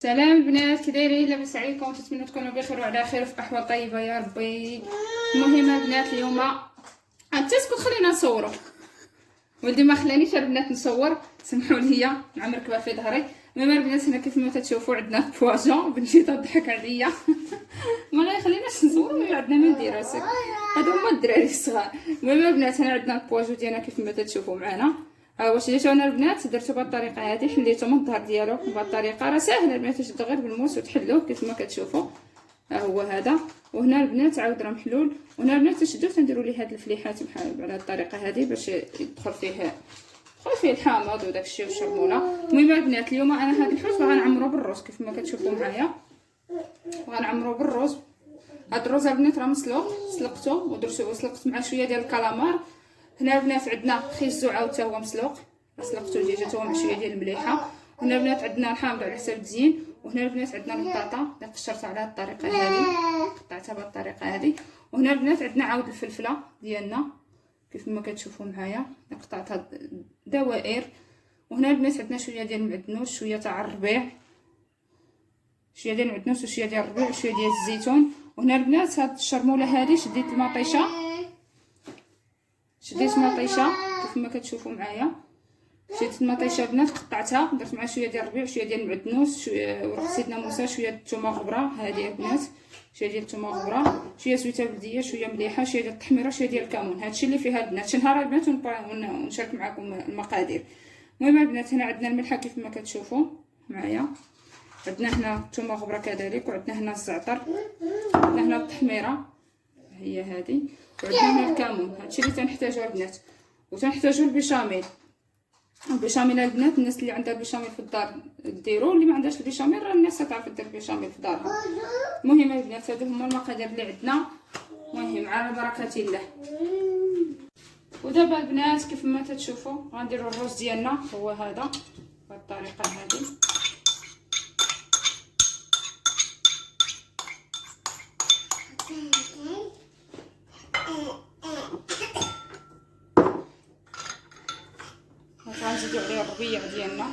سلام البنات، كي دايرين؟ لاباس عليكم؟ نتمنى تكونوا بخير وعلى خير وفي احوال طيبه يا ربي. المهم البنات اليوم تسكت خلينا نصوروا. ولدي ما خلانيش البنات نصور، سمحوا لي نعم مركبه في ظهري. المهم البنات هنا كيف ما تشوفوا عندنا بواجون، بنتي تضحك عليا ما غيخليناش نصوروا، عندنا ما نديرو هادو هما الدراري الصغار. المهم البنات هنا عندنا البواجو ديالنا كيف ما تشوفوا معنا. واش درتو انا البنات؟ درتو بهاد الطريقه هادي، حليتو من الظهر ديالو بهاد الطريقه. راه ساهله البنات، تشدو غير بالموس وتحلوه كيف ما كتشوفوا. ها هو هذا. وهنا البنات عاود راه محلول. وهنا البنات تشدو تنديروا ليه هاد الفليحات بحال على هاد الطريقه هادي باش يدخل فيه الحامض وداكشي والشرموله. المهم البنات اليوم انا هاد الحوت غنعمرو بالرز كيف ما كتشوفوا معايا، غنعمرو بالرز. هاد الرز البنات راه مسلوق، سلقته ودرتو وسلقت مع شويه ديال الكالامار. هنا البنات عندنا خيزو عاود حتى هو مسلوق، سلقته ديجا حتى هو مع شويه ديال المليحه. وهنا البنات عندنا الحامض على حساب التزيين. وهنا البنات عندنا البطاطا اللي قشرتها على هاد الطريقه هذه، قطعتها بهاد الطريقه هذه. وهنا البنات عندنا عاود الفلفله ديالنا كيف ما كتشوفوا معايا، قطعتها دوائر. وهنا البنات عندنا شويه ديال المعدنوس، شويه تاع الربيع، شويه ديال المعدنوس وشويه ديال الربيع وشويه ديال الزيتون. وهنا البنات هاد الشرموله هذه شديت المطيشه، شديت مطيشه كيف ما كتشوفوا معايا. شديت المطيشه البنات قطعتها، درت معها شويه ديال الربيع وشويه ديال المعدنوس، شويه ورق سيدنا موسى، شويه الثومه غبره هذه البنات، شويه ديال الثومه غبره، شويه زويته بلديه، شويه مليحه، شويه ديال التحميره، شويه ديال الكمون. هادشي اللي فيها البنات. شي نهار البنات ونشارك معكم المقادير. المهم البنات هنا عندنا الملحه كيف ما كتشوفوا معايا، عندنا هنا الثومه غبره كذلك، وعندنا هنا الزعتر، عندنا هنا التحميره هي هذه، وعندنا هنا الكمون. هادشي اللي تنحتاجو البنات. وتنحتاجو البيشاميل. البيشاميل البنات الناس اللي عندها البيشاميل في الدار ديروا، اللي ما عندهاش البيشاميل راه الناس تعرف دير البيشاميل في دارها. المهم البنات هادو هما المقادير اللي عندنا. المهم على بركه الله. ودابا البنات كيف ما تشوفوا غنديروا الرز ديالنا، هو هذا بهذه الطريقه هذه. غنزيدو عليه الربيع ديالنا،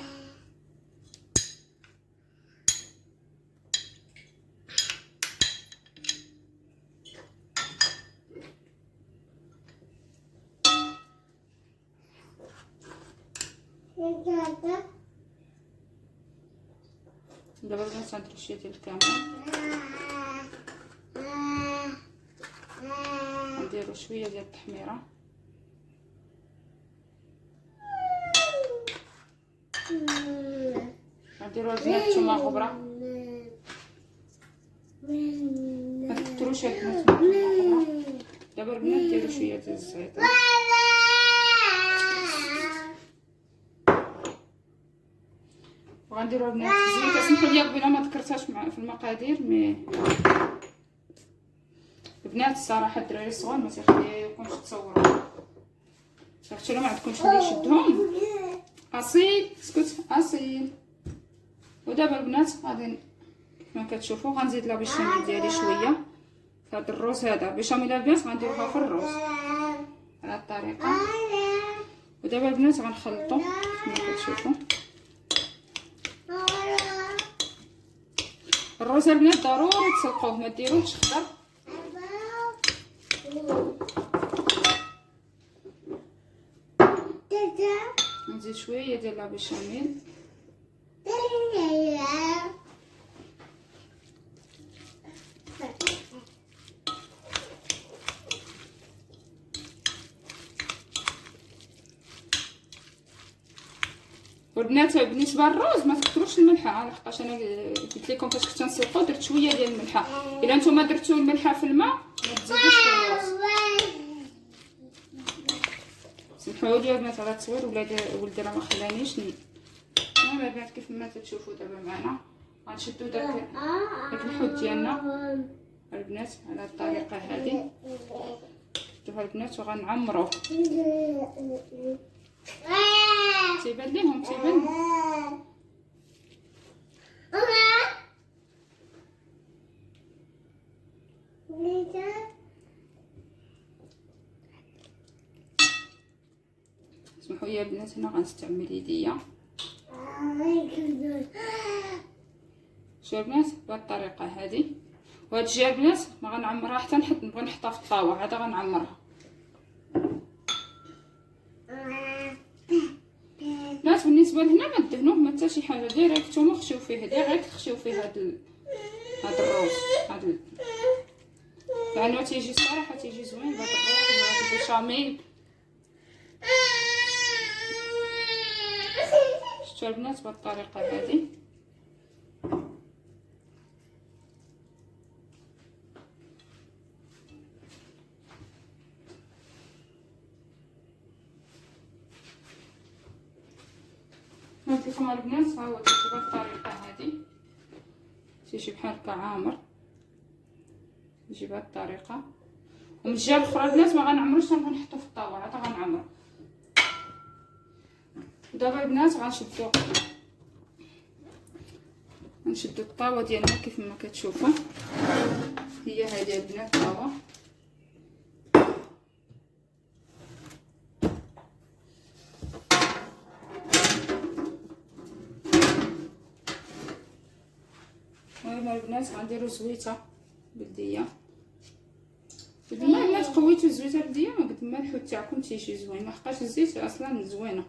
دابا البنات غنديرو شويه ديال الكمون، نديرو شويه ديال التحميره، نديرو البنات الثومه غبره، ما تكثروش البنات الثومه غبره. دابا البنات ديرو شويه ديال الزيتون، وغنديرو البنات الزيت. سمحوا لي قبيله ما ذكرتهاش مع في المقادير، مي البنات الصراحه الدراري الصغار ما تيخليوكمش تصوروا، شفتوا لا ما عندكمش اللي يشدهم. اصيل اسكت اصيل. ودابا البنات غادي كما كتشوفوا غنزيد لا بيشاميل ديالي شويه في هذا الروز. هذا بيشاميل البنات غنديروها في الروز على الطريقه. ودابا البنات غنخلطوا كما كتشوفوا. الروز البنات ضروري تسلقوه، ما ديروهش خضر. نزيد شويه ديال لا بيشاميل، والبنات بالنسبه للروز ما تكثروش الملحه، لحقاش انا قلت لكم فاش كنت نسلقو درت شويه ديال الملحه. الا نتوما درتو الملحه في الماء ما تزيدوش في الروز. سمحوا لي البنات على التصوير، ولدي راه ما خلانيش. المهم البنات كيف ما تشوفوا دابا معنا غنشدو داك الحوت ديالنا البنات على الطريقه هذه. شوفوا البنات وغنعمروه. تيبان ليهم تيبان اسمحوا لي البنات هنا غنستعمل يديا. شوفوا البنات بهذه الطريقه هذه. وهاد الجهه البنات ما غنعمرها حتى نبغي نحطها في الطاوه، عاد غنعمرها. البنات بالنسبه لهنا ما دهنوه ما حتى شي حاجه، ديريكت هما خشيو فيه، ديريكت خشيو فيه هاد الروز لانه تيجي الصراحه تيجي زوين بهاد الروز وهاد البشاميل. شفتوا البنات بهاد الطريقه هذه. قلت لكم البنات ها هو تيجي بهاد الطريقه هذه، تيجي بحال هكا عامر، تيجي بهاد الطريقه. ومن الجهه الاخرى البنات ما غنعمروش، نبغي نحطو في الطاوه عاد غنعمرو. دابا البنات غنشدو الطاوه ديالنا كيف ما كتشوفوا، هي هذه البنات الطاوه. المهم البنات غنديرو زويته بلديه، قد ما البنات قويتو الزويته البلديه قد ما الحوت تاعكم تيجي زوين، ما حقاش الزيت اصلا زوينه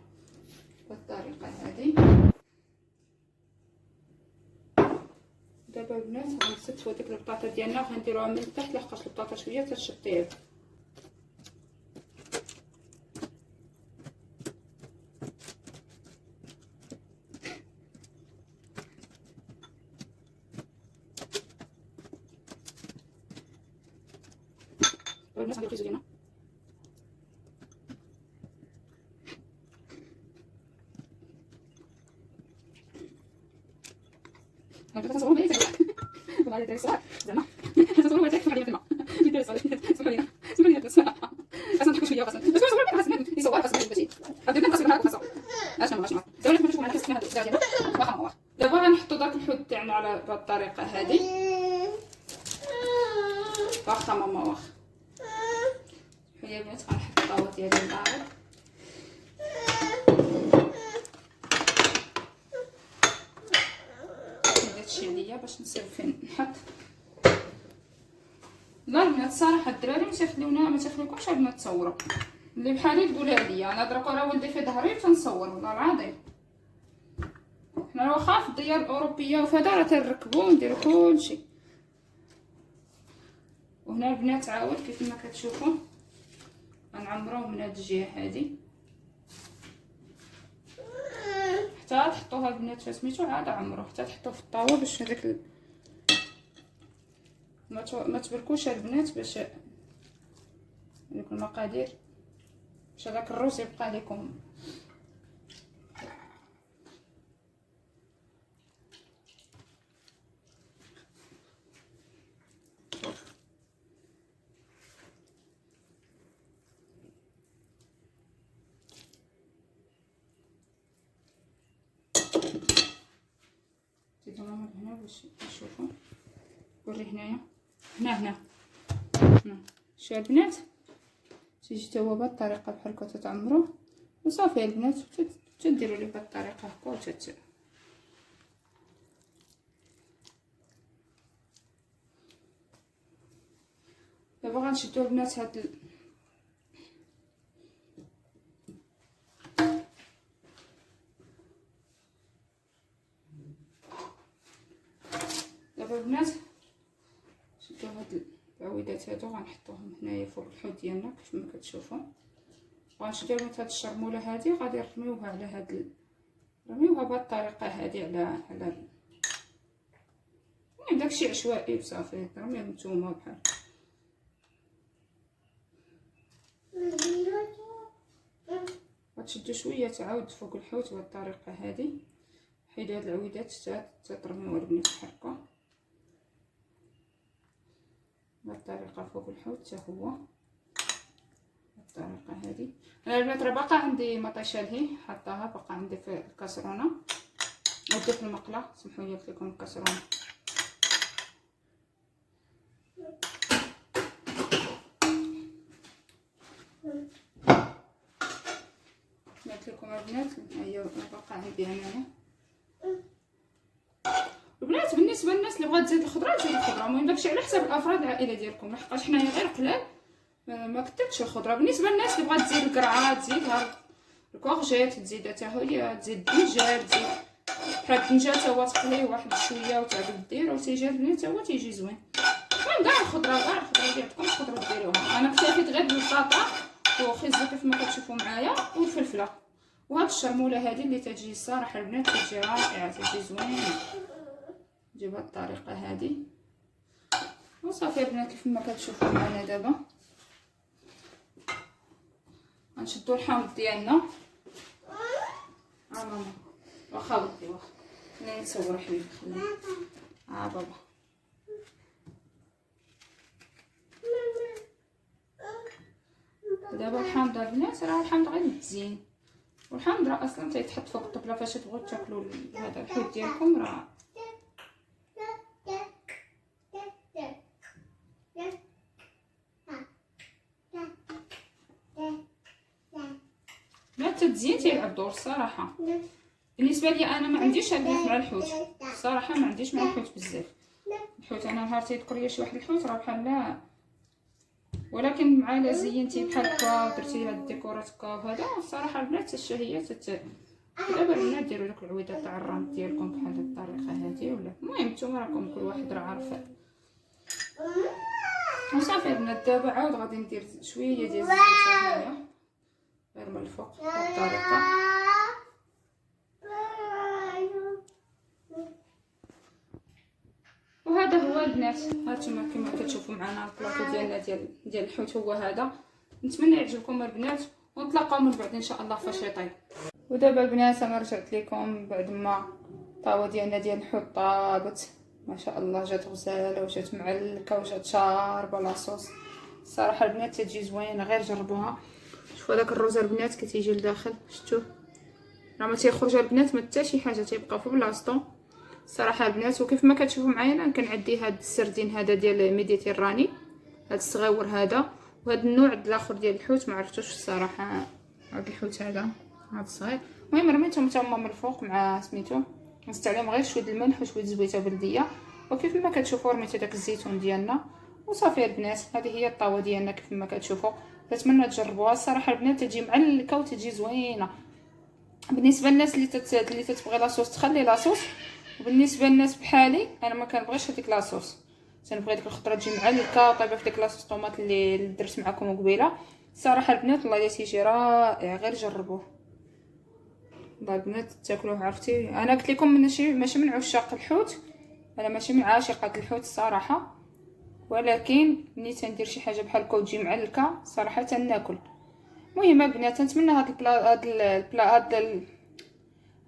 بالطريقه هذه. دابا البنات غنستفوا ديك البطاطا ديالنا وغنديروها من التحت لحقاش البطاطا شويه تشطيب. البنات غنديرو زوينه هكذا تصوروا لي والله داير صح زعما تصوروا هذاك فعليا في الماء كيدير صح سمعوا لي الصراحه خاصنا نضحكوا شويه خاصنا بس تصوروا لي خاصنا يصور خاصنا باش غادي نتصور معاكم خاصنا اشنو دابا نشوفوا معنا كيف هاد الزاويه ديالنا واخا. دابا غنحطوا داك الحوت تاعنا على هاد الطريقه هذه، واخا ماما واخا. هيا البنات غنحط الطاوه ديالي للدار. هادشي عليا باش نسير فين نحط. لا البنات الصراحه الدراري ما تيخليوكمش البنات تصوروا، اللي بحالي تقولها ليا انا درك راه ولدي في ظهري تنصور والله العظيم. حنا واخا في الديار الاوروبيه وفهذا راه تنركبو ونديرو كلشي. وهنا البنات عاود كيف ما كتشوفوا غنعمروه من هاد الجهه هادي حتى تحطوها البنات فسميتو، عاد عمروه حتى تحطوه في الطاوه باش هذاك ما تبركوش البنات، باش هذوك المقادير باش هذاك الروز يبقى لكم. زيدو ماما هنا باش تشوفوا، وري هنايا هنا شوفوا البنات تيجي تا هو بهاد الطريقه بحال هكا تتعمروه وصافي البنات تديروا ليه بهاد الطريقه هكا دابا غنشدو البنات هاد دابا البنات شدو هاد العويدات هادو غنحطوهم هنايا فوق الحوت ديالنا كيف ما كتشوفوا. وغنشدو البنات هاد الشرموله هادي غادي نرميوها على هاد رميوها بهاد الطريقه هادي على المهم داكشي عشوائي وصافي رميوه نتوما بحال غتشدو شويه تعاود فوق الحوت بهاد الطريقه هادي. حيدوا هاد العويدات حتى ترميوها البنات بحال هكا بهاد الطريقه فوق الحوت حتى هو بالطريقه هذه. انا البنات راه باقا عندي مطيشه لهي حطاها باقا عندي في الكاسرونه وديت في المقله، سمحوا لي قلت لكم الكاسرونه. قلت لكم البنات هي باقا عندي هنايا. البنات بالنسبه بالنسبه للناس اللي بغات تزيد الخضره تزيد الخضره، المهم داكشي على حساب الافراد العائله ديالكم، لحقاش حنايا غير قلال ما كثرتش الخضره. بالنسبه للناس اللي بغات تزيد القرعه تزيدها، الكورجيت تزيدها حتى هي، تزيد الدنجال، تزيد بحال الدنجال تا هو تقليه واحد شويه وتعبد دير وتيجي البنات تا هو تيجي زوين. المهم كاع الخضره ديالكم تقدروا ديروها. انا اكتفيت غير بالبطاطا وخيزه كيف ما كتشوفوا معايا والفلفله وهاد الشرموله هذه اللي تجي الصراحه البنات تجي رائعه تجي زوينه. نجيب بهاد الطريقه هذه وصافي البنات كيف ما كتشوفوا معنا. دابا غنشدو الحامض ديالنا. ماما واخا ودي واخا خليني نصور حبيبي خليني بابا. دابا الحامض البنات راه الحامض غير للتزيين، والحامض راه اصلا تيتحط فوق الطبله فاش تبغوا تاكلوا هذا الحوت ديالكم. راه لا التزيين تيلعب دور الصراحه. بالنسبه لي انا ما عنديش البنات مع الحوت الصراحه، ما عنديش مع الحوت بزاف. الحوت انا نهار تيذكر لي شي واحد الحوت راه بحال لا، ولكن مع لا زينتي بحال هكا درتي هاد الديكورات هكا وهذا الصراحه البنات الشهيه دابا البنات ديروا داك العويده تاع الرمل ديالكم بحال هاد الطريقه هادي ولا المهم نتوما راكم كل واحد راه عارف. وصافي البنات دابا عاود غادي ندير شويه ديال الزيت هنايا غير من الفوق بهاد الطريقه. وهذا هو البنات، هانتوما كما كتشوفوا معنا البلاطو ديالنا ديال الحوت هو هذا. نتمنى يعجبكم البنات ونتلاقاو من بعد ان شاء الله فاش يطيب. ودابا البنات انا رجعت لكم بعد ما الطاوه ديالنا ديال الحوت طابت ما شاء الله، جات غزاله وجات معلكه وجات شاربه لاصوص. الصراحه البنات تجي زوينه غير جربوها. شوفوا داك الروز البنات كتيجي لداخل، شفتوا راه ما تيخرج البنات ما حتى شي حاجه، تيبقى في بلاصتو الصراحه البنات. وكيف ما كتشوفوا معايا انا كنعدي هاد السردين هذا ديال ميديتيراني، هاد الصغيور هذا، وهاد النوع الاخر ديال الحوت ما عرفتوش الصراحه. هاد الحوت هذا هاد الصغير. المهم رميتهم حتى هما من الفوق مع سميتو، نزدت عليهم غير شويه الملح وشويه زويته بلديه. وكيف ما كتشوفوا رميت داك الزيتون ديالنا وصافي البنات. هذه هي الطاوه ديالنا كيف ما كتشوفوا. نتمنى تجربوها الصراحه البنات، تجي معلكه وتجي زوينه. بالنسبه للناس اللي تتبغي لاصوص تخلي لاصوص، وبالنسبه للناس بحالي انا ما كنبغيش هذيك لاصوص، تنبغي ديك الخضره تجي معلكه وطايبه في ديك لاصوص طوماط اللي درت معكم قبيله. الصراحه البنات والله تيجي رائع، غير جربوه والله البنات تاكلوه. عرفتي انا قلت لكم ماشي من عشاق الحوت، انا ماشي من عاشقه الحوت الصراحه، ولكن ملي تندير شي حاجه بحال هكا وتجي معلكه صراحه تناكل. المهم البنات نتمنى هاد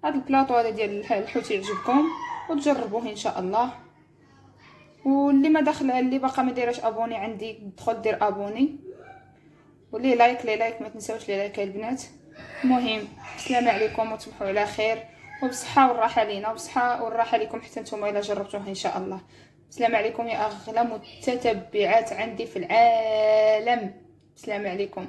البلاطو هذا ديال الحوت يعجبكم وتجربوه ان شاء الله. واللي ما داخل اللي باقا ما دايرش ابوني عندي دخل دير ابوني، واللي لايك ما تنساوش لي لايك البنات. المهم السلام عليكم وتصبحوا على خير وبصحه والراحه لينا وبصحه والراحه لكم حتى نتوما الا جربتوه ان شاء الله. السلام عليكم يا اغلى متتبعات عندي في العالم. السلام عليكم.